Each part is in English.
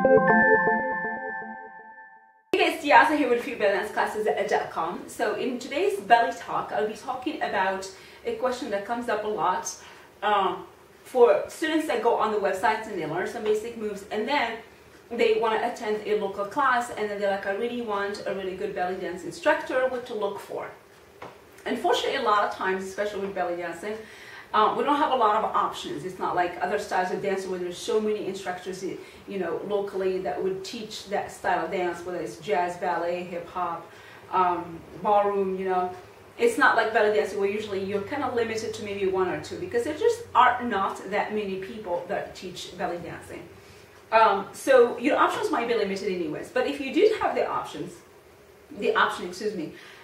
Hey guys, Diaza here with FreeBalleDanceClasses.com. So in today's belly talk, I'll be talking about a question that comes up a lot for students that go on the websites and they learn some basic moves and then they want to attend a local class and then they're like, I really want a really good belly dance instructor, what to look for. Unfortunately, a lot of times, especially with belly dancing, we don't have a lot of options. It's not like other styles of dance where there's so many instructors, you know, locally that would teach that style of dance, whether it's jazz, ballet, hip hop, ballroom, you know. It's not like belly dancing where usually you're kind of limited to maybe one or two because there just are not that many people that teach belly dancing. So your options might be limited anyways. But if you did have the option,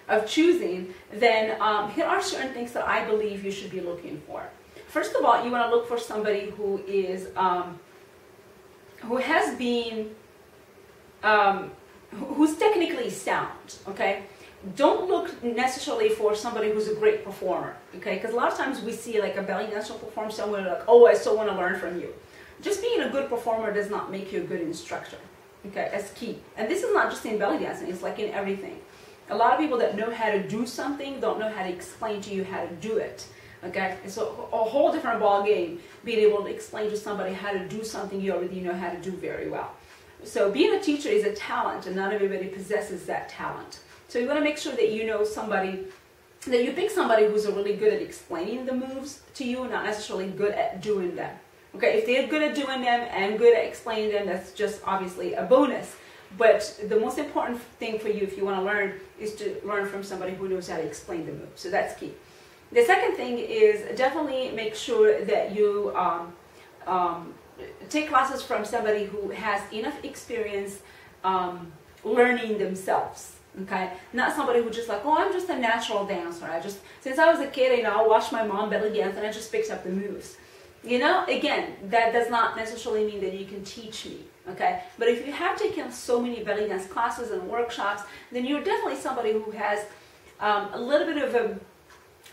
of choosing, then here are certain things that I believe you should be looking for. First of all, you want to look for somebody who is who's technically sound. Okay, don't look necessarily for somebody who's a great performer. Okay, because a lot of times we see like a belly dancer perform somewhere like, oh, I still want to learn from you. Just being a good performer does not make you a good instructor. Okay, that's key. And this is not just in belly dancing, it's like in everything. A lot of people that know how to do something don't know how to explain to you how to do it. Okay, it's a whole different ball game being able to explain to somebody how to do something you already know how to do very well. So being a teacher is a talent and not everybody possesses that talent. So you want to make sure that you know somebody, that you pick somebody who's really good at explaining the moves to you, not necessarily good at doing them. Okay, if they're good at doing them and good at explaining them, that's just obviously a bonus. But the most important thing for you if you want to learn is to learn from somebody who knows how to explain the move. So that's key. The second thing is definitely make sure that you take classes from somebody who has enough experience learning themselves. Okay, not somebody who just like, oh, I'm just a natural dancer. Since I was a kid, you know, I watched my mom belly dance and I just picked up the moves. You know, again, that does not necessarily mean that you can teach me, okay? But if you have taken so many belly dance classes and workshops, then you're definitely somebody who has a little bit of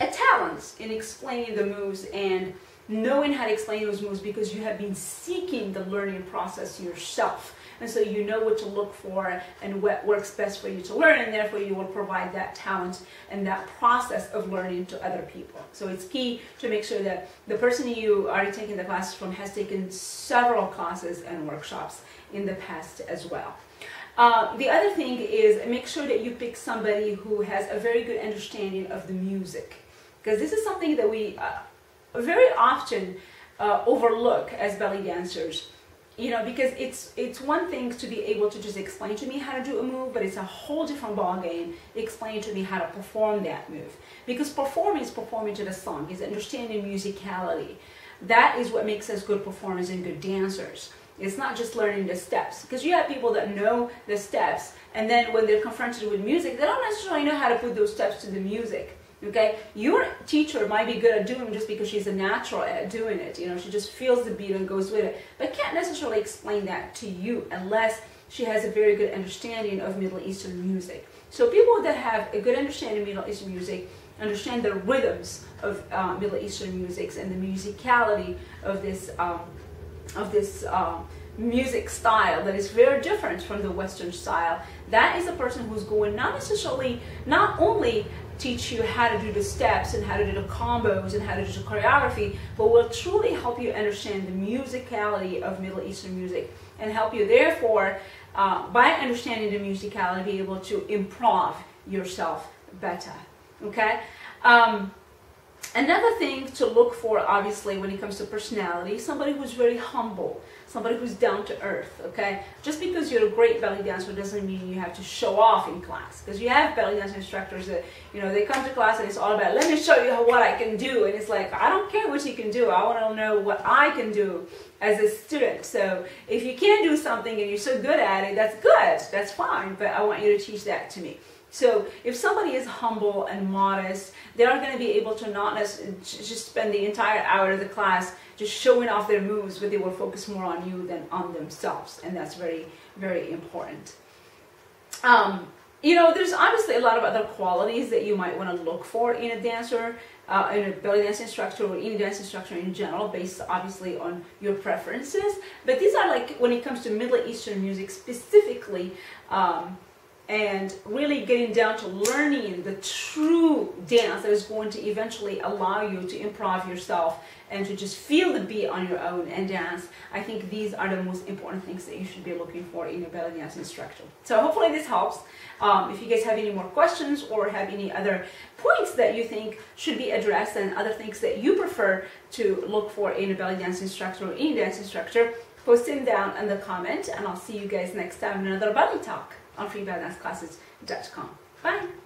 a talent in explaining the moves and knowing how to explain those moves because you have been seeking the learning process yourself. And so you know what to look for and what works best for you to learn, and therefore you will provide that talent and that process of learning to other people. So it's key to make sure that the person you are taking the classes from has taken several classes and workshops in the past as well. The other thing is make sure that you pick somebody who has a very good understanding of the music, because this is something that we very often overlook as belly dancers. You know, because it's one thing to be able to just explain to me how to do a move, but it's a whole different ball game explaining to me how to perform that move. Because performing is performing to the song, is understanding musicality. That is what makes us good performers and good dancers. It's not just learning the steps, because you have people that know the steps, and then when they're confronted with music, they don't necessarily know how to put those steps to the music. Okay, your teacher might be good at doing it just because she's a natural at doing it. You know, she just feels the beat and goes with it, but can't necessarily explain that to you unless she has a very good understanding of Middle Eastern music. So people that have a good understanding of Middle Eastern music understand the rhythms of Middle Eastern music and the musicality of this music style that is very different from the Western style. That is a person who's going not only teach you how to do the steps and how to do the combos and how to do the choreography, but will truly help you understand the musicality of Middle Eastern music and help you therefore, by understanding the musicality, be able to improv yourself better, okay? Another thing to look for, obviously, when it comes to personality, somebody who's very humble, somebody who's down to earth, okay? Just because you're a great belly dancer doesn't mean you have to show off in class. Because you have belly dance instructors that, you know, they come to class and it's all about, let me show you what I can do. And it's like, I don't care what you can do. I want to know what I can do as a student. So if you can't do something and you're so good at it, that's good. That's fine. But I want you to teach that to me. So if somebody is humble and modest, they are going to be able to not just spend the entire hour of the class just showing off their moves, but they will focus more on you than on themselves. And that's very, very important. You know, there's obviously a lot of other qualities that you might want to look for in a dancer, in a belly dance instructor, or any dance instructor in general, based obviously on your preferences. But these are like, when it comes to Middle Eastern music specifically, and really getting down to learning the true dance that is going to eventually allow you to improv yourself and to just feel the beat on your own and dance. I think these are the most important things that you should be looking for in a belly dance instructor. So hopefully this helps. If you guys have any more questions or have any other points that you think should be addressed and other things that you prefer to look for in a belly dance instructor or any dance instructor, post them down in the comment, and I'll see you guys next time in another belly talk on freeballedanceclasses.com. Bye!